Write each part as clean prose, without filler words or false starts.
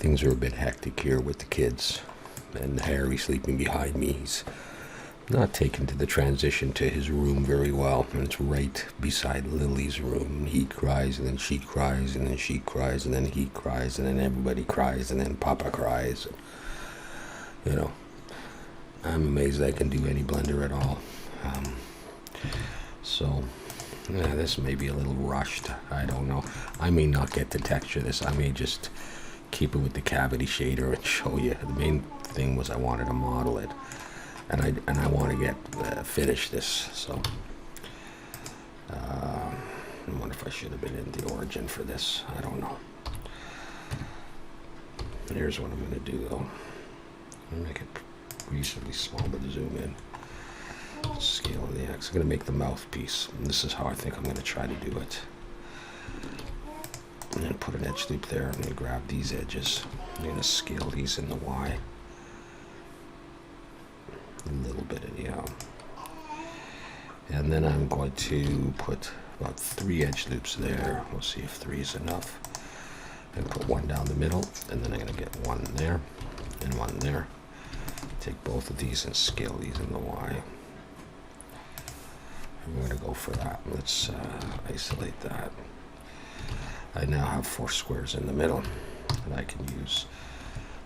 Things are a bit hectic here with the kids, and Harry sleeping behind me. He's not taken to the transition to his room very well, and it's right beside Lily's room. He cries, and then she cries, and then she cries, and then he cries, and then everybody cries, and then Papa cries. You know, I'm amazed I can do any blender at all. So, yeah, this may be a little rushed. I don't know. I may not get the texture of this. I may just keep it with the cavity shader and show you. The main thing was I wanted to model it, and I want to get finish this. So, I wonder if I should have been in the origin for this. I don't know. Here's what I'm going to do, though. I'm going to make it reasonably small, but zoom in. Scale of the X. I'm going to make the mouthpiece. And this is how I think I'm going to try to do it. I'm going to put an edge loop there. I'm going to grab these edges. I'm going to scale these in the Y. A little bit of the and then I'm going to put about 3 edge loops there. We'll see if 3 is enough. And put one down the middle, and then I'm going to get one there and one there. Take both of these and scale these in the Y. I'm going to go for that. Let's isolate that. I now have 4 squares in the middle that I can use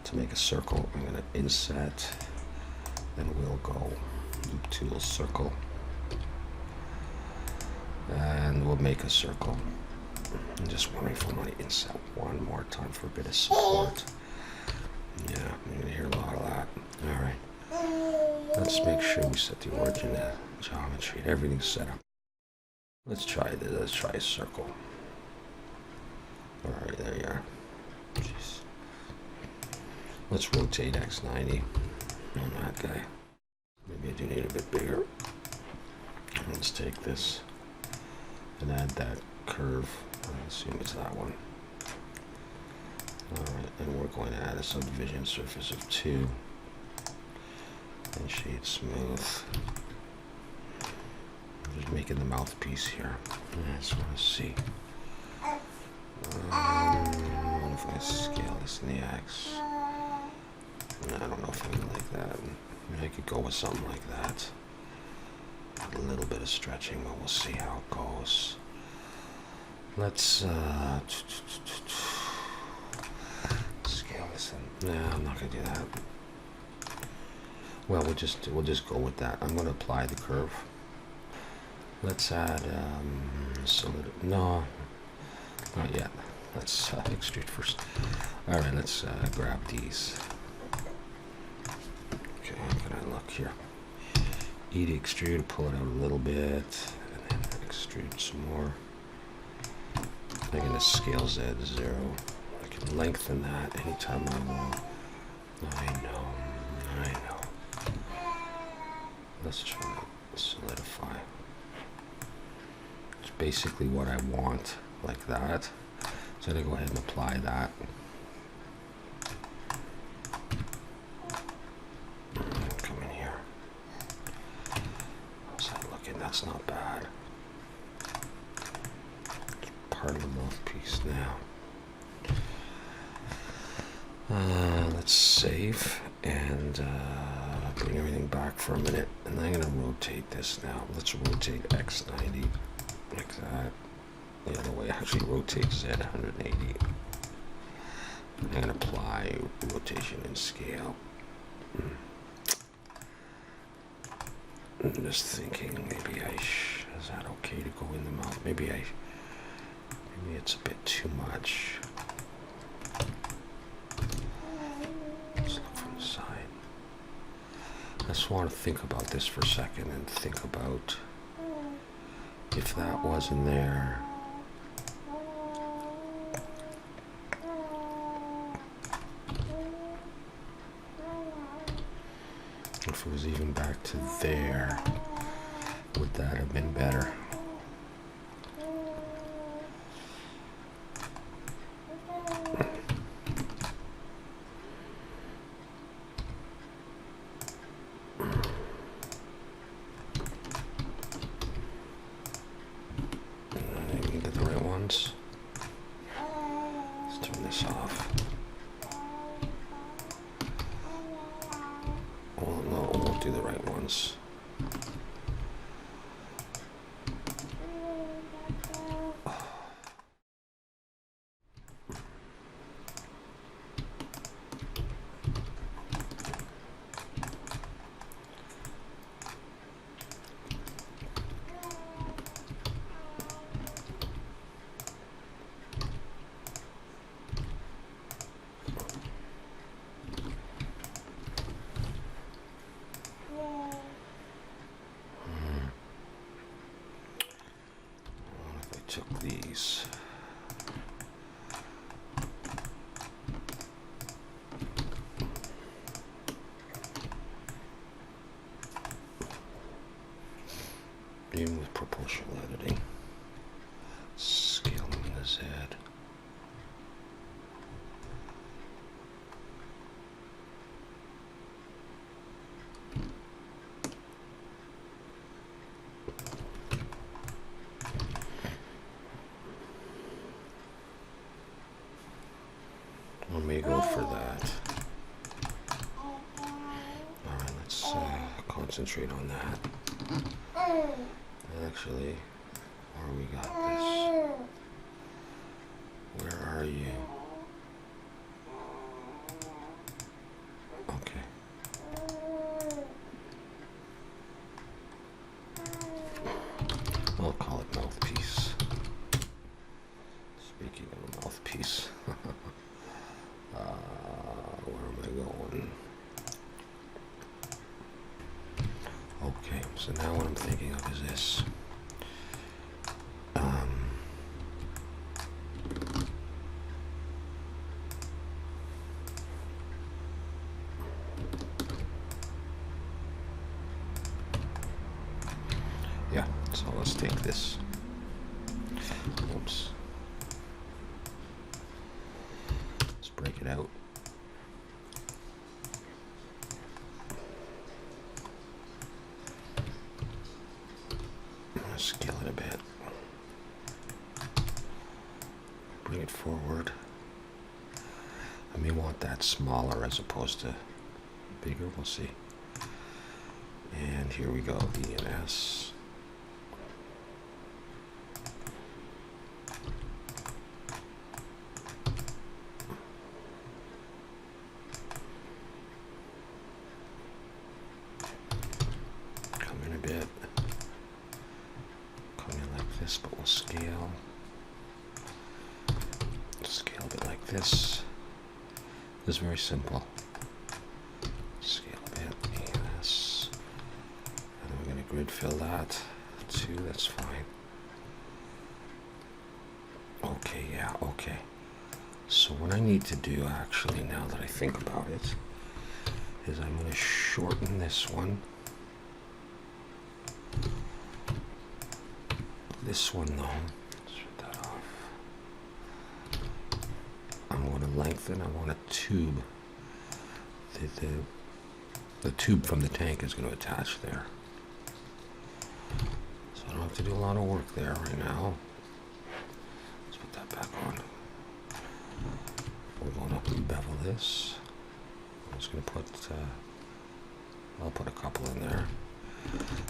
to make a circle. I'm going to inset, then we'll go loop tool circle, and we'll make a circle. I'm just wondering if I want to inset one more time for a bit of support. Yeah, you're going to hear a lot of that. All right. Let's make sure we set the origin geometry. Everything's set up. Let's try this. Let's try a circle. All right, there you are. Jeez. Let's rotate X90 on that guy. Maybe I do need a bit bigger. Let's take this and add that curve. I assume it's that one. All right, and we're going to add a subdivision surface of 2 and shade smooth. I'm just making the mouthpiece here. I just want to see. What if I scale this in the X? I don't know if I would like that. I could go with something like that. A little bit of stretching, but we'll see how it goes. Let's scale this in. Nah, I'm not gonna do that. Well, we'll just go with that. I'm gonna apply the curve. Let's add solid. No, not yet. Let's extrude first. All right, let's grab these. Okay, how can I look here? E to extrude, pull it out a little bit, and then extrude some more. I'm going to scale Z to 0. I can lengthen that anytime I want. I know. Let's try to solidify. It's basically what I want, like that. So I'm going to go ahead and apply that. Come in here. How's that looking? That's not bad. Part of the mouthpiece now. Let's save and bring everything back for a minute, and I'm going to rotate this now. Let's rotate X90 like that. The other way, actually rotate Z 180. I'm going to apply rotation and scale. I'm just thinking maybe is that okay to go in the mouth? Maybe it's a bit too much. Let's look from the side. I just want to think about this for a second and think about if that wasn't there. If it was even back to there, would that have been better? Get the right ones. Let's turn this off. ones. Took these. Even with proportional editing, scaling the Z. Let me go for that. Alright, let's concentrate on that. Actually, where we got this? Where are you? Okay. I'll call it mouthpiece. Speaking of a mouthpiece. Where am I going? Okay, so now what I'm thinking of is this. Yeah, so let's take this. Oops. Let's break it out. Scale it a bit. Bring it forward. I may want that smaller as opposed to bigger. We'll see. And here we go. E and S. Come in a bit. This, but we'll scale a bit like this. This is very simple. Scale a bit, yes. And then we're going to grid fill that too. That's fine. Okay, yeah, okay. So what I need to do actually, now that I think about it, is I'm going to shorten this one. This one though, let's shut that off. I'm going to lengthen. I want a tube. The tube from the tank is going to attach there. So I don't have to do a lot of work there right now. Let's put that back on. We're going to bevel this. I'm just going to put, I'll put a couple in there.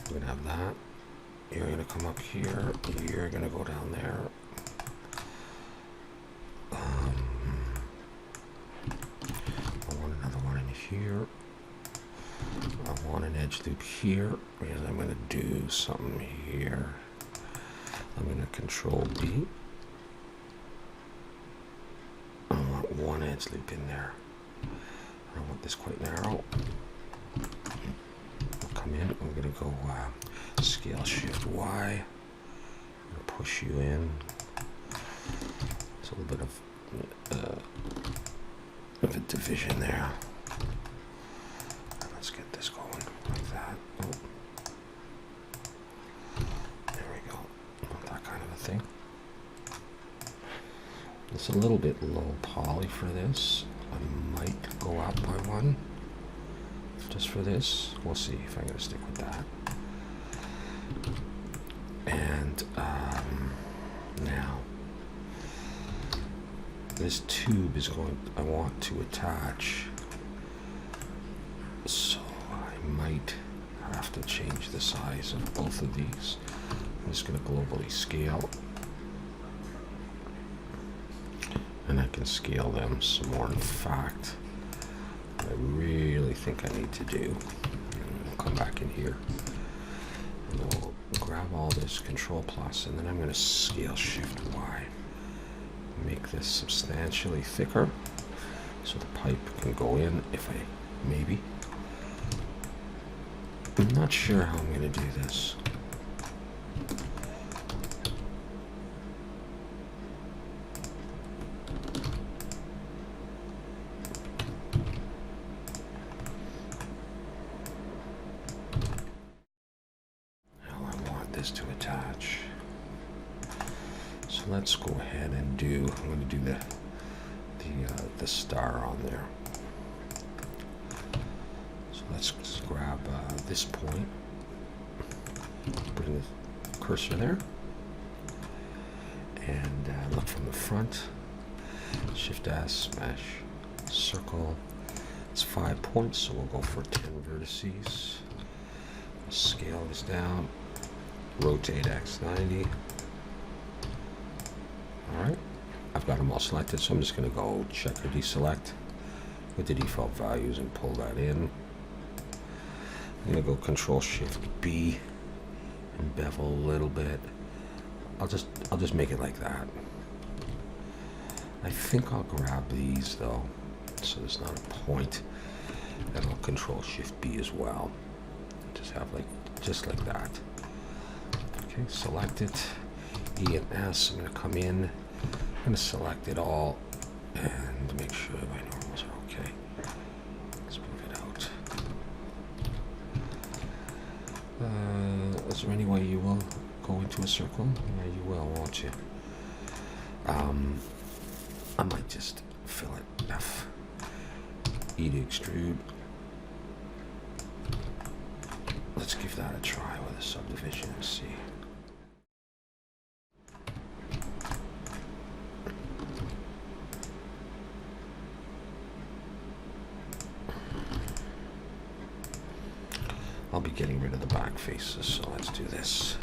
We're going to have that. You're going to come up here, you're going to go down there. I want another one in here. I want an edge loop here, because I'm going to do something here. I'm going to control B. I want one edge loop in there. I want this quite narrow. We'll come in, we're going to go scale shift Y. I'm going to push you in. It's a little bit of a division there. Let's get this going like that. Oh. There we go. That kind of a thing. It's a little bit low poly for this. I might go up by one just for this. We'll see if I'm going to stick with that. And now this tube is going, I want to attach, so I might, all have to change the size of both of these. I'm just going to globally scale. And I can scale them some more. In fact, what I really think I need to do, I'll come back in here and we'll grab all this Control Plus, and then I'm going to scale Shift Y. Make this substantially thicker so the pipe can go in if I, maybe. I'm not sure how I'm going to do this. To attach. So let's go ahead and do, I'm going to do the star on there. So let's grab this point, bring the cursor there, and look from the front, Shift S, smash, circle. It's 5 points, so we'll go for 10 vertices. Scale this down. Rotate X 90. Alright, I've got them all selected, so I'm just going to go check or deselect with the default values and pull that in. I'm going to go Control Shift B and bevel a little bit. I'll just make it like that. I think I'll grab these though, so there's not a point, and I'll Control Shift B as well. Just have just like that. Okay, select it, E and S, I'm going to come in, I'm going to select it all and make sure my normals are okay. Let's move it out. Is there any way you will go into a circle? Yeah, you will, won't you? I might just fill it F, E to extrude. Let's give that a try with a subdivision and see. I'll be getting rid of the back faces, so let's do this.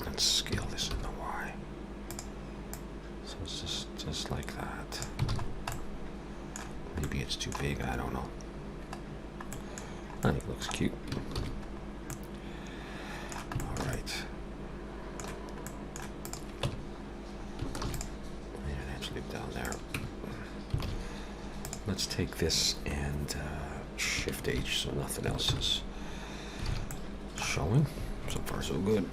Let's scale this in the Y. So it's just like that. Maybe it's too big, I don't know. I think it looks cute. All right. Yeah, actually down there. Let's take this and Shift H so nothing else is showing. So far, so good.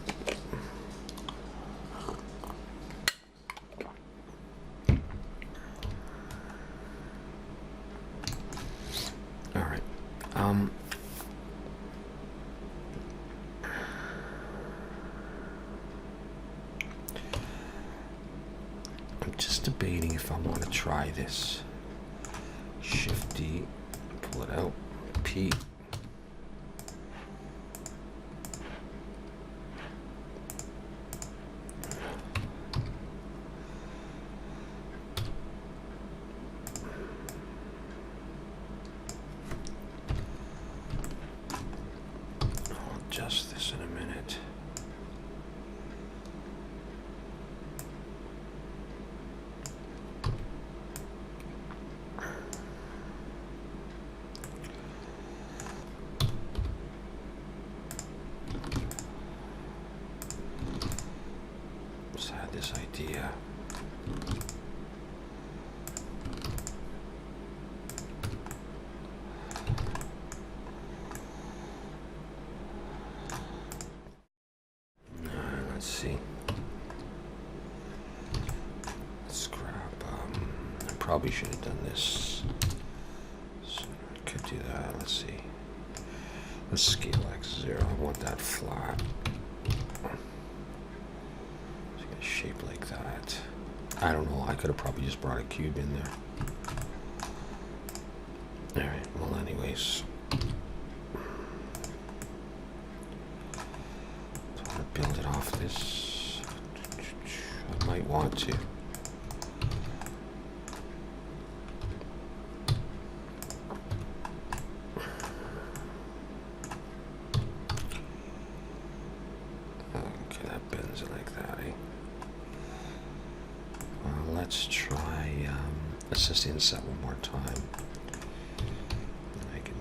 All right. I'm just debating if I want to try this. Shift D, pull it out, P. I'll adjust this in a minute. Just had this idea. Let's see. Let's grab, I probably should have done this. So I could do that. Let's see. Let's scale X0. I want that flat. Shape like that. I don't know. I could have probably just brought a cube in there. Alright, well anyways. want to. Okay, that bends it like that, eh? Well, let's try, let's just inset one more time. I can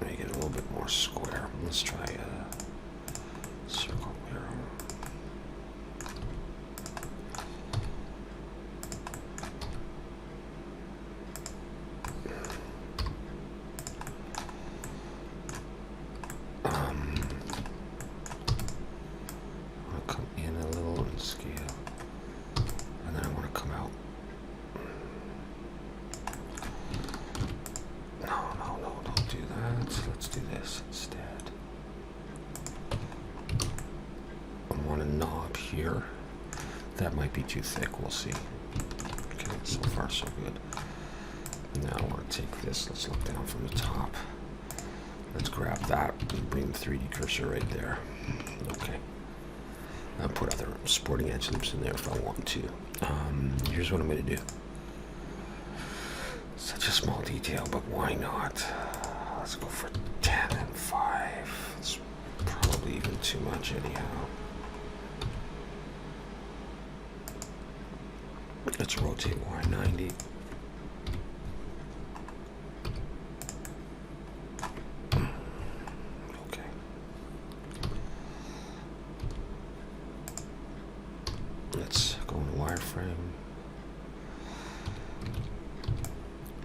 make it a little bit more square. Let's try a circle here. I'll come in a little and scale, and then I want to come out. No, don't do that. Let's do this instead. I want a knob here. That might be too thick, we'll see. Okay, so far so good. Now I want to take this, let's look down from the top. Let's grab that and bring the 3D cursor right there. Okay. I'll put other sporting edge loops in there if I want to. Here's what I'm going to do. Such a small detail, but why not? Let's go for 10 and 5. It's probably even too much anyhow. Let's rotate Y90. Okay. Let's go in the wireframe.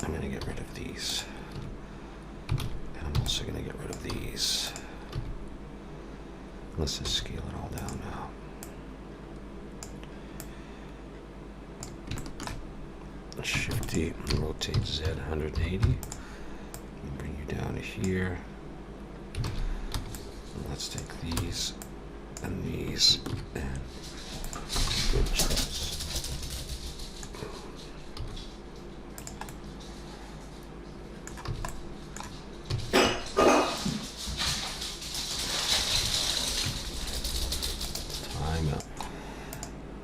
I'm going to get rid of these. And I'm also going to get rid of these. Let's just scale it all down now. Shift D, rotate Z 180. Bring you down to here. Let's take these and these and good choice. Time up.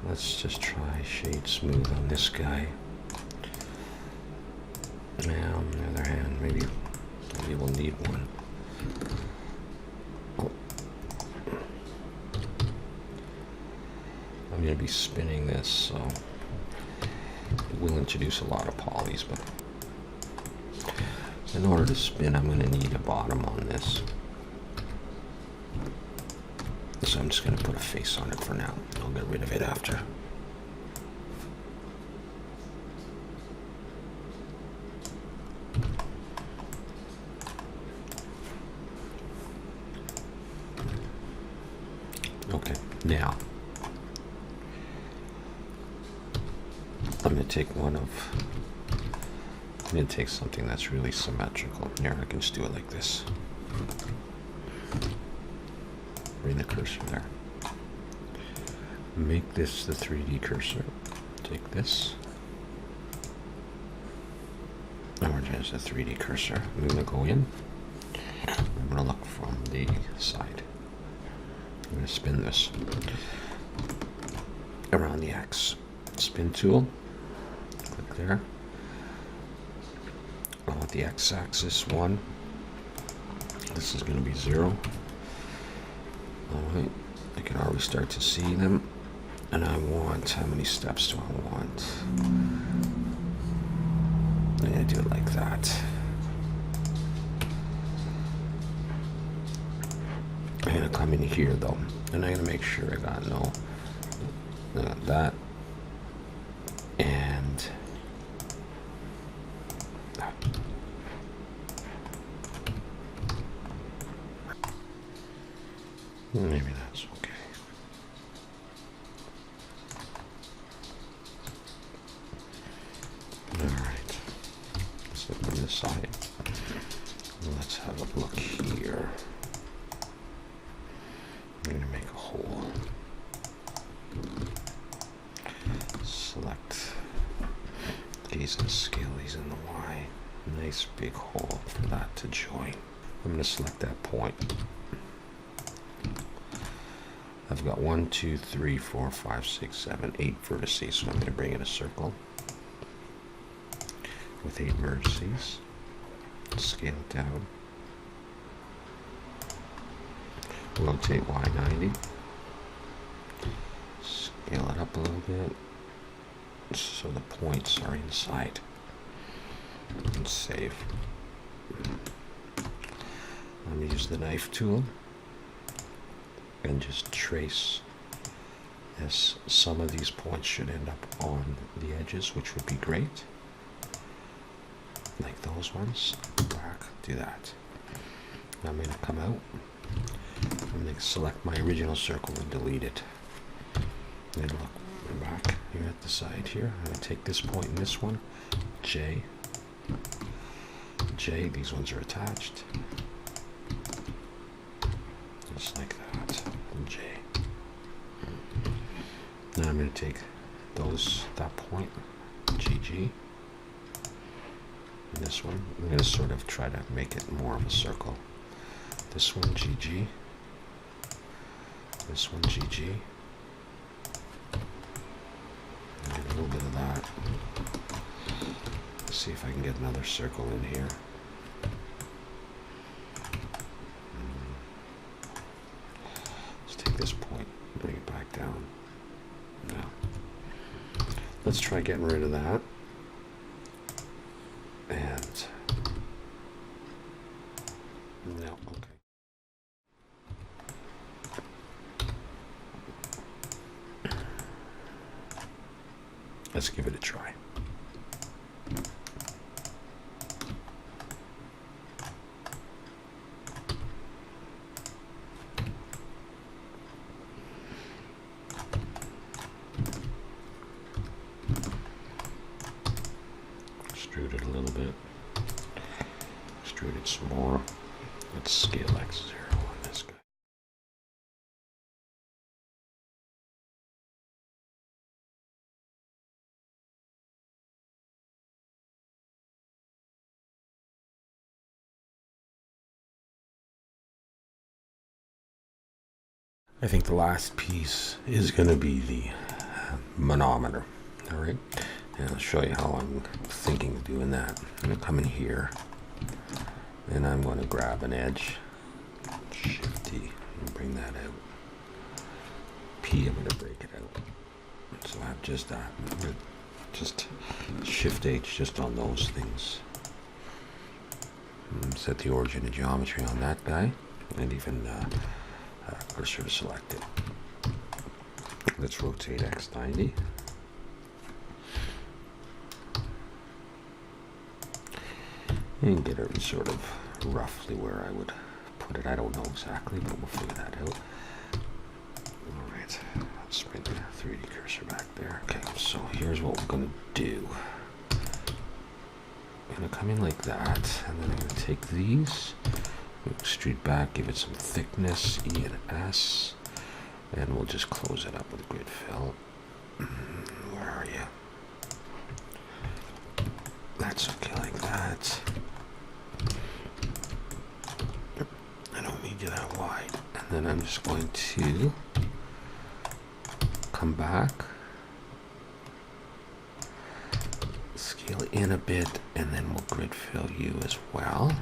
Let's just try shade smooth on this guy. Now, on the other hand, maybe we'll need one. Oh. I'm going to be spinning this, so it will introduce a lot of polys, but in order to spin, I'm going to need a bottom on this. So I'm just going to put a face on it for now. I'll get rid of it after. Okay, now I'm going to take something that's really symmetrical. Here, I can just do it like this. Bring the cursor there. Make this the 3D cursor. Take this. There's the 3D cursor. I'm going to go in. I'm going to look from the side. I'm going to spin this around the X. Spin tool. Click there. I want the X-axis 1. This is going to be 0. Alright, I can already start to see them. And I want, how many steps do I want? I'm going to do it like that. I'm going to come in here though, and I'm going to make sure I got that, and that. Maybe that's okay. All right, let's look on this side. Let's have a look here. I'm going to make a hole. Select these and scale these in the Y. Nice big hole for that to join. I'm going to select that point. I've got 1, 2, 3, 4, 5, 6, 7, 8 vertices, so I'm going to bring in a circle with 8 vertices. Scale it down. Rotate Y90. Scale it up a little bit so the points are inside. And save. I'm going to use the knife tool and just trace, as some of these points should end up on the edges, which would be great. Like those ones. Back, do that. Now I'm going to come out. I'm going to select my original circle and delete it. And look, we're back here at the side here. I'm going to take this point and this one, J. J, these ones are attached. Just like that. J. Now I'm going to take that point, GG. And this one, I'm going to sort of try to make it more of a circle. This one, GG. This one, GG. And a little bit of that. Let's see if I can get another circle in here. Let's take this point and bring it back down. Now, let's try getting rid of that. And no, okay. Let's give it a try. Extrude it a little bit. Extrude it some more. Let's scale X0 on this guy. I think the last piece is going to be the manometer. All right, and I'll show you how I'm thinking of doing that. I'm going to come in here, and I'm going to grab an edge, Shift T, and bring that out. P, I'm going to break it out. So I have just that. Just Shift H just on those things. And set the origin of geometry on that guy, and even cursor to select it. Let's rotate X90. And get it sort of roughly where I would put it. I don't know exactly, but we'll figure that out. Alright, let's bring the 3D cursor back there. Okay, so here's what we're going to do. I'm going to come in like that, and then I'm going to take these, extrude back, give it some thickness, E and S, and we'll just close it up with grid fill. Where are you? That's okay like that. I don't need you that wide. And then I'm just going to come back, scale in a bit, and then we'll grid fill you as well.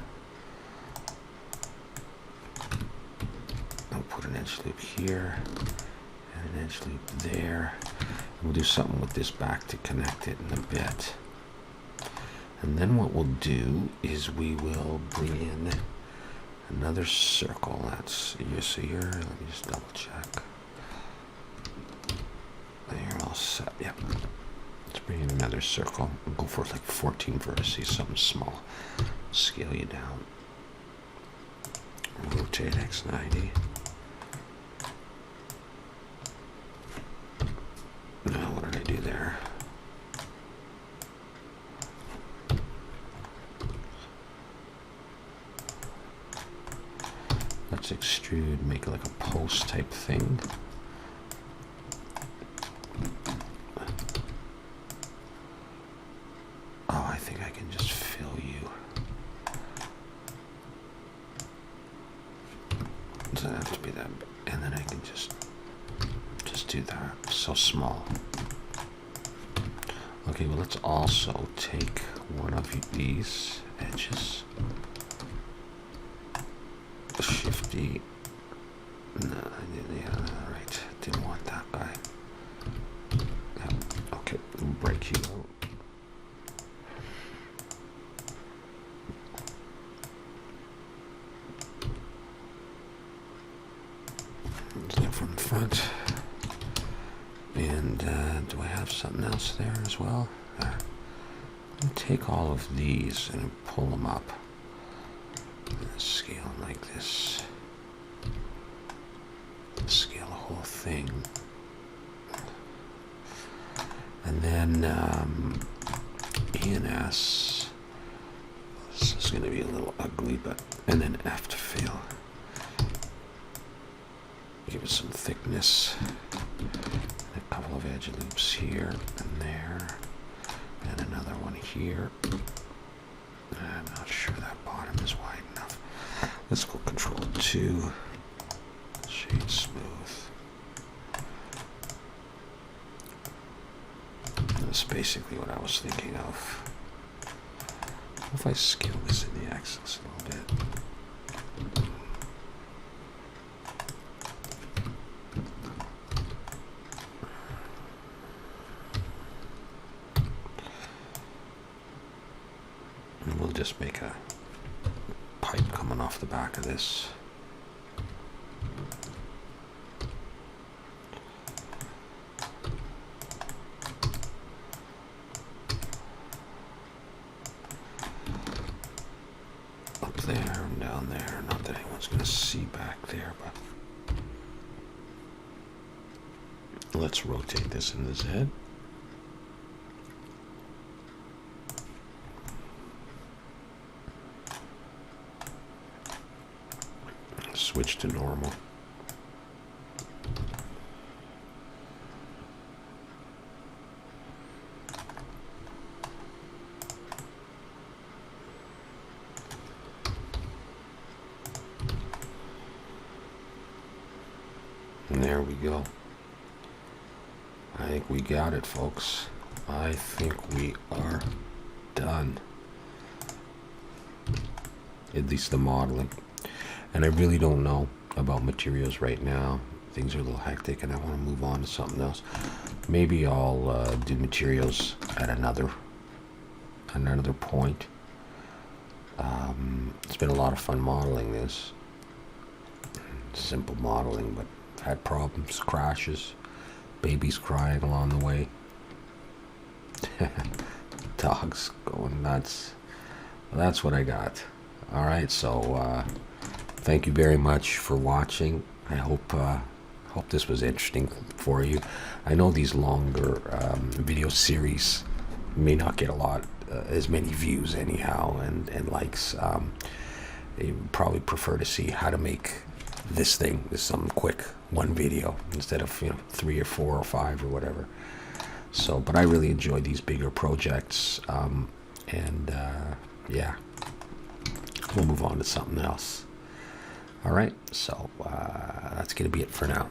I'll put an edge loop here and an edge loop there. And we'll do something with this back to connect it in a bit. And then what we'll do is we will bring in another circle. That's you see here. Let me just double check. You're all set. Yep. Let's bring in another circle. We'll go for like 14 vertices, something small. Scale you down. Rotate X90. Now, what did I do there? Let's extrude, make it like a post type thing. Oh, I think I can just fill you. Doesn't have to be that big. And then I can just just do that. So small. Okay, well, let's also take one of these edges. Shifty. No, yeah, right. Didn't want that guy. Yeah, okay, we'll break you out. From the front. And do I have something else there as well? I'll take all of these and pull them up. Scale them like this. Scale the whole thing. And then ENS. This is going to be a little ugly, but and then F to fill. Give it some thickness. A couple of edge loops here and there, and another one here. I'm not sure that bottom is wide enough. Let's go Control 2. Shade smooth. That's basically what I was thinking of. What if I scale this in the axis a little bit? And we'll just make a pipe coming off the back of this. Up there and down there. Not that anyone's going to see back there, but let's rotate this in the Z. Switch to normal. And there we go. I think we got it, folks. I think we are done. At least the modeling. And I really don't know about materials right now. Things are a little hectic and I want to move on to something else. Maybe I'll do materials at another point. It's been a lot of fun modeling this. Simple modeling, but had problems, crashes, babies crying along the way. Dogs going nuts. Well, that's what I got. All right, so thank you very much for watching. I hope this was interesting for you. I know these longer video series may not get a lot, as many views anyhow, and likes. They would probably prefer to see how to make this thing, something quick, one video instead of 3 or 4 or 5 or whatever. So, but I really enjoy these bigger projects, and yeah, we'll move on to something else. All right, so that's gonna be it for now.